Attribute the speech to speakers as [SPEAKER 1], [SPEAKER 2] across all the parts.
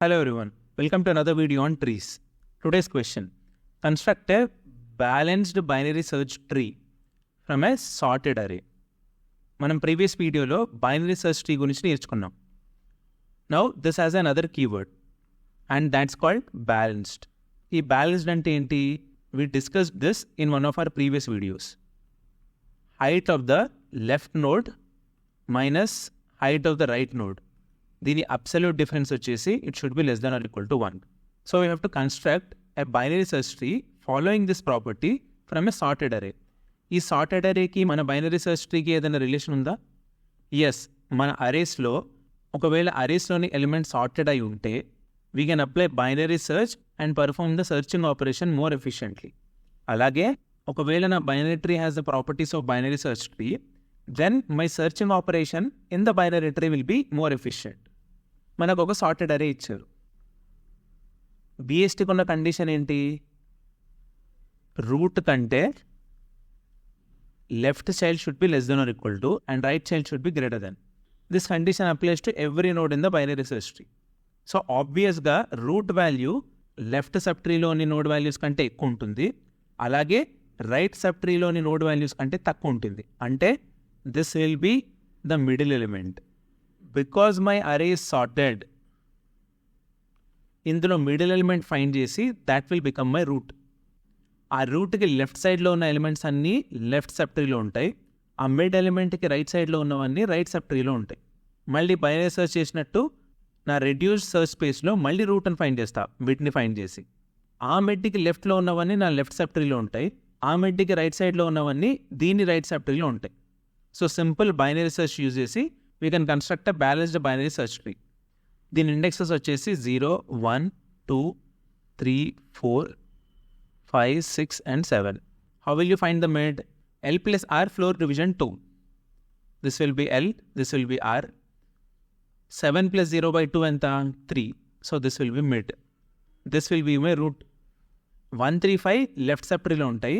[SPEAKER 1] Hello everyone, welcome to another video on trees. Today's question: construct a balanced binary search tree from a sorted array. మనం previous వీడియోలో binary search tree గురించి నేర్చుకున్నాం. Now this has another keyword and that's called balanced. ఈ balanced అంటే ఏంటి? We discussed this in one of our previous videos. Height of the left node minus height of the right node, దీని absolute difference వచ్చేసి it should be less than or equal to 1. So we have to construct a binary search tree following this property from a sorted అరే. ఈ sorted అరేకి మన binary search ట్రీకి ఏదైనా relation ఉందా? Yes, మన అరేస్లో ఒకవేళ అరేస్లోని element sorted అయి ఉంటే we can apply binary search and perform the searching operation more efficiently. అలాగే ఒకవేళ నా binary tree has the properties of binary search tree, then my searching operation in the binary tree will be more efficient. మనకు ఒక sorted అరే ఇచ్చారు. బిఎస్టీకి ఉన్న condition ఏంటి? Root కంటే left child should be less than or equal to and right child should be greater than. This condition applies to every node in the binary search tree. So ఆబ్వియస్గా root value left sub ట్రీలోని node values కంటే ఎక్కువ ఉంటుంది, అలాగే right sub ట్రీలోని node values కంటే తక్కువ ఉంటుంది. అంటే this will be the middle element. Because my array is sorted, ఇందులో మిడిల్ ఎలిమెంట్ ఫైండ్ చేసి that will become my root. ఆ రూట్కి లెఫ్ట్ సైడ్లో ఉన్న ఎలిమెంట్స్ అన్నీ లెఫ్ట్ సబ్ ట్రీలో ఉంటాయి, ఆ మిడ్ ఎలిమెంట్కి రైట్ సైడ్లో ఉన్నవన్నీ రైట్ సబ్ ట్రీలో ఉంటాయి. మళ్ళీ బైనరీ సెర్చ్ చేసినట్టు నా రెడ్యూస్డ్ సెర్చ్ స్పేస్లో మళ్ళీ రూట్ అని ఫైండ్ చేస్తా, మిడ్ని ఫైండ్ చేసి. ఆ మిడ్కి లెఫ్ట్లో ఉన్నవన్నీ నా లెఫ్ట్ సబ్ ట్రీలో ఉంటాయి, ఆ మిడ్కి రైట్ సైడ్లో ఉన్నవన్నీ దీని రైట్ సబ్ ట్రీలో ఉంటాయి. So simple binary search use చేసి we can construct a balanced binary search tree. దీని ఇండెక్సెస్ వచ్చేసి 0, 1, 2, 3, 4, 5, 6 and 7. How will you find the mid? L plus R floor division 2. This will be L, this will be R. 7 plus 0 by 2 and 3. So this will be mid. This will be my root. 1, 3, 5 left sub tree లో ఉంటాయి,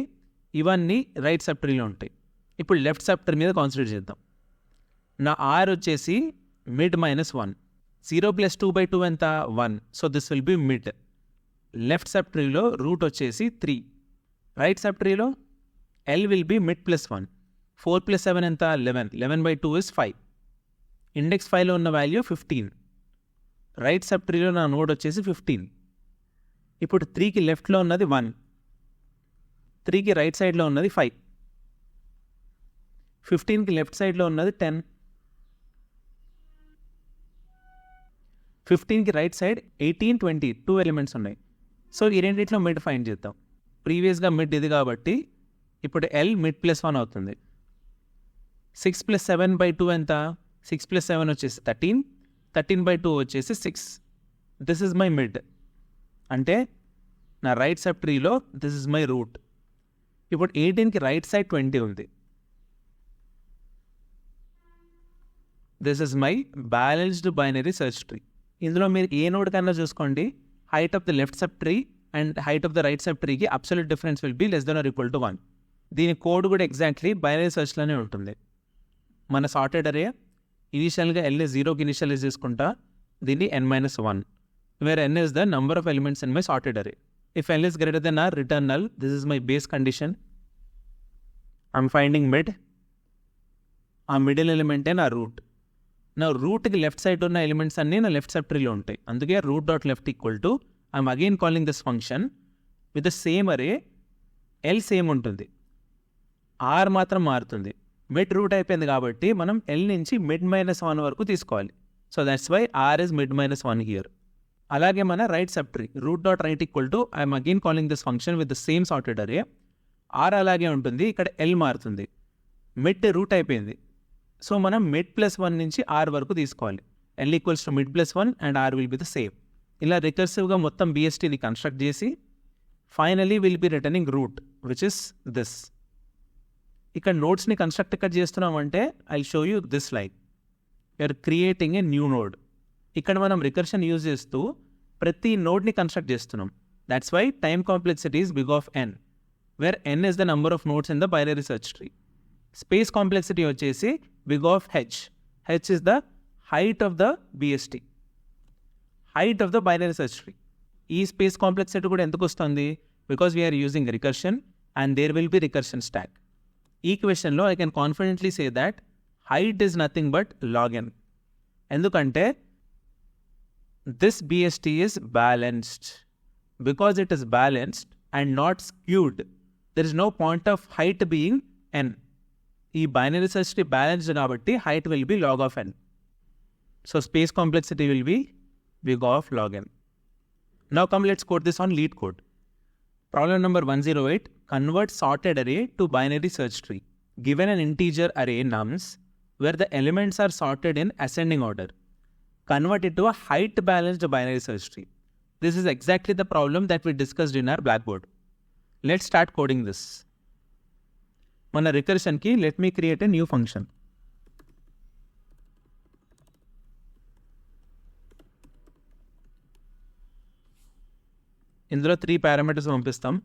[SPEAKER 1] ఇవన్నీ right sub ట్రీలో ఉంటాయి. ఇప్పుడు left sub tree మీద concentrate చేద్దాం. నా R వచ్చేసి మిడ్ -1. 0 plus 2 by 2 ఎంత? 1. So this will be mid. Left sub ట్రీలో రూట్ వచ్చేసి 3. రైట్ సబ్ ట్రీలో L will be mid +1. 4 plus 7 ఎంత? 11. 11 by 2 is 5. ఇండెక్స్ 5లో ఉన్న వాల్యూ 15. రైట్ సబ్ ట్రీలో నా నోడ్ వచ్చేసి 15. ఇప్పుడు 3కి లెఫ్ట్లో ఉన్నది 1, 3కి రైట్ సైడ్లో ఉన్నది 5, 15కి లెఫ్ట్ సైడ్లో ఉన్నది 10, 15కి రైట్ సైడ్ 18, 20 2 ఎలిమెంట్స్ ఉన్నాయి. సో ఈ రెండిట్లో మిడ్ ఫైండ్ చేద్దాం. ప్రీవియస్గా మిడ్ ఇది కాబట్టి ఇప్పుడు ఎల్ మిడ్ +1 అవుతుంది. 6 plus 7 by 2 ఎంత? 6 plus 7 వచ్చేసి 13, 13 by 2 వచ్చేసి 6. This is my mid. అంటే నా రైట్ సబ్ ట్రీలో దిస్ ఇస్ మై రూట్. ఇప్పుడు 18కి రైట్ సైడ్ 20 ఉంది. This is my balanced binary search tree. ఇందులో మీరు ఏ నోడ్ కన్నా చూసుకోండి, height of the left sub tree and height of the right sub ట్రీకి absolute difference will be less than or equal to 1. దీని code కూడా exactly binary సెర్చ్లోనే ఉంటుంది. మన సార్టెడ్ అరే ఇనిషియల్గా ఎల్ని 0కి ఇనిషియలైజ్ చేసుకుంటా, దీన్ని n-1, where n is the number of elements in my sorted array. If n is greater than r, return null. This is my base condition. I'm finding mid. ఆ middle ఎలిమెంటే నా root. నా రూట్కి left side ఉన్న elements అన్నీ నా left sub ట్రీలో ఉంటాయి. అందుకే root dot left equal to I'm again calling this function with the same array. L same ఉంటుంది, ఆర్ మాత్రం మారుతుంది. మిడ్ రూట్ అయిపోయింది కాబట్టి మనం ఎల్ నుంచి మిడ్ -1 వరకు తీసుకోవాలి. So that's why r is mid -1 here. అలాగే మన right sub tree root dot right equal to I'm again calling this function with the same sorted array. R అలాగే ఉంటుంది, ఇక్కడ ఎల్ మారుతుంది. మిడ్ రూట్ అయిపోయింది, సో మనం మిడ్ +1 నుంచి r వరకు తీసుకోవాలి. L equals to mid +1 and r will be the same. ఇలా రికర్సివ్గా మొత్తం బిఎస్టీని కన్స్ట్రక్ట్ చేసి finally will be returning route which is this. ఇక్కడ నోడ్స్ని కన్స్ట్రక్ట్ ఎక్కడ చేస్తున్నామంటే I show you this like you're creating a new node. ఇక్కడ మనం రికర్షన్ యూజ్ చేస్తూ ప్రతి నోడ్ని కన్స్ట్రక్ట్ చేస్తున్నాం. That's why time complexity is big of n, where n is the number of nodes in the binary search tree. Space complexity వచ్చేసి big of h. h is the height of the BST. height of the binary search tree. ఈ space complexity కూడా ఎందుకు వస్తుంది? Because we're using recursion and there will be recursion stack. ఈ క్వశ్చన్లో I can confidently say that height is nothing but log n. ఎందుకంటే this BST is balanced. Because it is balanced and not skewed, there is no point of height being n. ఈ binary search tree balanced కాబట్టి height will be log of n. So space complexity will be big of log n. Now come, let's code this on LeetCode. Problem number 108, convert sorted array to binary search tree. Given an integer array nums where the elements are sorted in ascending order, convert it to a height balanced binary search tree. This is exactly the problem that we discussed in our blackboard. Let's start coding this. Mana recursion ki, let me create a new function. ఇందులో 3 parameters పంపిస్తాం.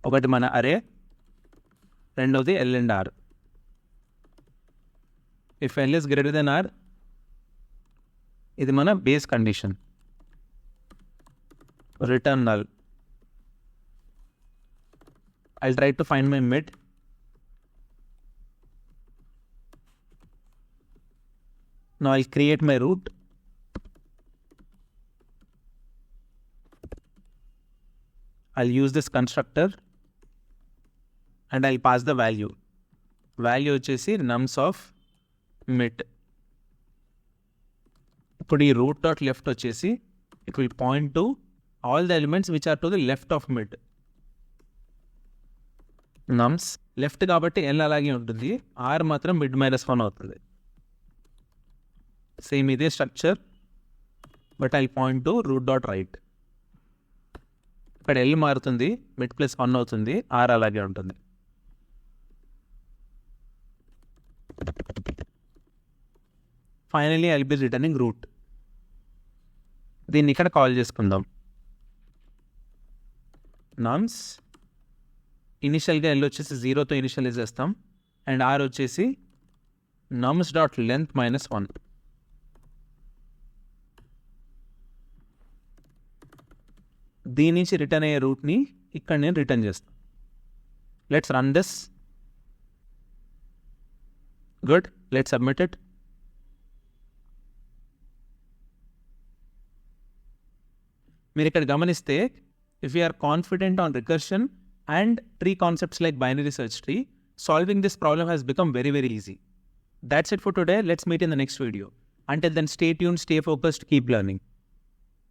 [SPEAKER 1] ఒకటి మన array, రెండవది l and r. If l is greater then r, ఇది మన base condition. Return null. I'll try to find my mid. Now I'll create my root. I'll use this constructor and I'll pass the value. Value వచ్చేసి nums of mid. ఇప్పుడు ఈ root dot left వచ్చేసి it will point to all the elements which are to the left of mid. nums left కాబట్టి l అలాగే ఉంటుంది, r మాత్రం mid minus 1 అవుతుంది. Same ఇదే structure, but I point to root dot right. ఇక్కడ l మారుతుంది, mid plus 1 అవుతుంది, r అలాగే ఉంటుంది. Finally I will be returning root. దీన్ని ఇక్కడ కాల్ చేసుకుందాం. nums ఇనిషియల్గా ఎల్ వచ్చేసి 0తో ఇనిషియలైజ్ చేస్తాం, అండ్ ఆర్ వచ్చేసి nums డాట్ లెంత్ మైనస్ 1. దీని నుంచి రిటర్న్ అయ్యే రూట్ని ఇక్కడ నేను రిటర్న్ చేస్తాను. Let's run this. Good, let's submit it. మీరు ఇక్కడ గమనిస్తే, if you are confident on recursion and tree concepts like binary search tree, solving this problem has become very, very easy. That's it for today. Let's meet in the next video. Until then, stay tuned, stay focused, keep learning.